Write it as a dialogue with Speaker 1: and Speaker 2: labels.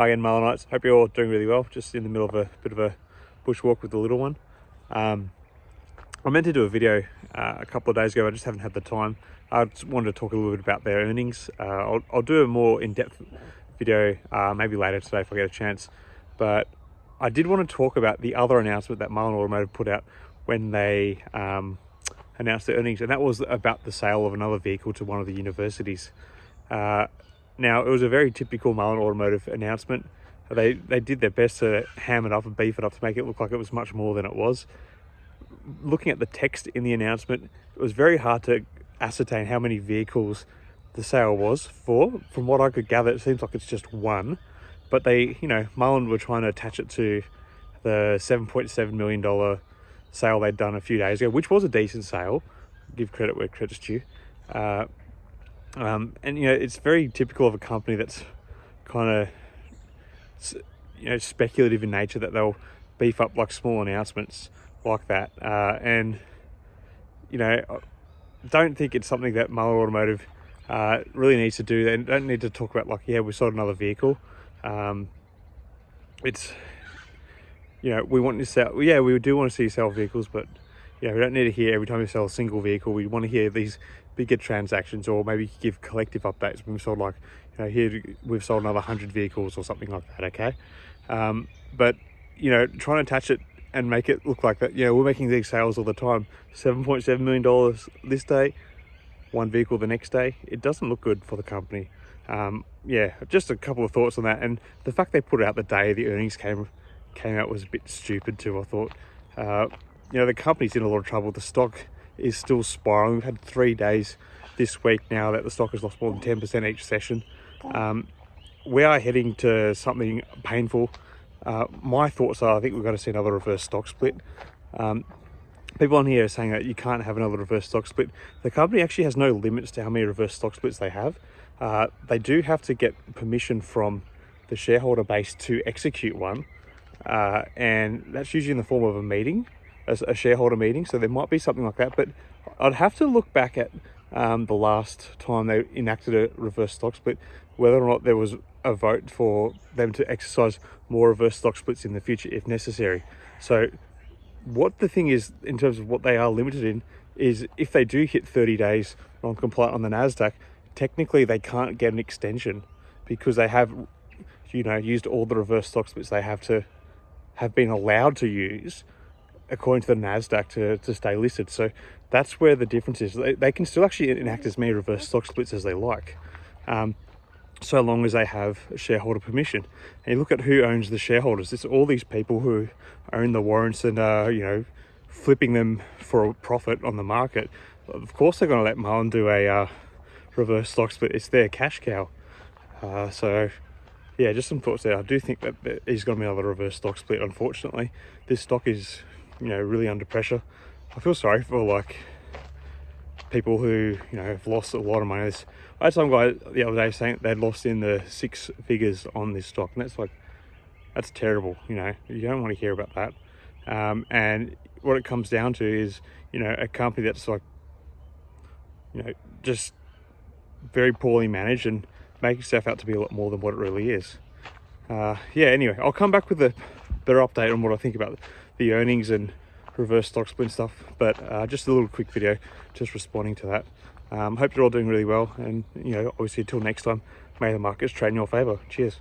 Speaker 1: Hi again, Mullenites. Hope you're all doing really well. Just in the middle of a bit of a bushwalk with the little one. I meant to do a video a couple of days ago. I just haven't had the time. I just wanted to talk a little bit about their earnings. I'll do a more in-depth video maybe later today if I get a chance. But I did want to talk about the other announcement that Mullen Automotive put out when they announced their earnings, and that was about the sale of another vehicle to one of the universities. Now, it was a very typical Mullen Automotive announcement. They did their best to ham it up and beef it up to make it look like it was much more than it was. Looking at the text in the announcement, it was very hard to ascertain how many vehicles the sale was for. From what I could gather, it seems like it's just one. But they, Mullen were trying to attach it to the $7.7 million sale they'd done a few days ago, which was a decent sale. Give credit where credit's due. And it's very typical of a company that's kind of speculative in nature, that they'll beef up like small announcements like that. And I don't think it's something that Mullen Automotive really needs to do. They don't need to talk about like, yeah, we sold another vehicle. It's we want to sell, yeah, we do want to see you sell vehicles, but we don't need to hear every time you sell a single vehicle. We want to hear these bigger transactions, or maybe give collective updates when we've sold like, here we've sold another 100 vehicles or something like that, okay? But, trying to attach it and make it look like that, we're making these sales all the time. $7.7 million this day, one vehicle the next day. It doesn't look good for the company. Just a couple of thoughts on that. And the fact they put it out the day the earnings came out was a bit stupid too, I thought. The company's in a lot of trouble. The stock is still spiraling. We've had 3 days this week now that the stock has lost more than 10% each session. We are heading to something painful. My thoughts are, I think we're going to see another reverse stock split. People on here are saying that you can't have another reverse stock split. The company actually has no limits to how many reverse stock splits they have. They do have to get permission from the shareholder base to execute one. And that's usually in the form of a meeting, a shareholder meeting. So there might be something like that, but I'd have to look back at the last time they enacted a reverse stock split, whether or not there was a vote for them to exercise more reverse stock splits in the future if necessary. So what the thing is, in terms of what they are limited in, is if they do hit 30 days non-compliant on the NASDAQ, technically they can't get an extension because they have, used all the reverse stock splits they have been allowed to use according to the NASDAQ to stay listed. So that's where the difference is. They can still actually enact as many reverse stock splits as they like, so long as they have shareholder permission. And you look at who owns the shareholders. It's all these people who own the warrants and are, flipping them for a profit on the market. Of course they're going to let Mullen do a reverse stock split. It's their cash cow. So yeah, just some thoughts there. I do think that there's going to be another reverse stock split. Unfortunately, this stock is, really under pressure. I feel sorry for like people who, have lost a lot of money. I had some guy the other day saying they'd lost in the 6 figures on this stock, and that's terrible. You don't want to hear about that. And what it comes down to is, a company that's like, just very poorly managed and making stuff out to be a lot more than what it really is. Anyway, I'll come back with a better update on what I think about the earnings and reverse stock split stuff, but just a little quick video just responding to that. Hope you're all doing really well, and obviously until next time, may the markets trade in your favor. Cheers.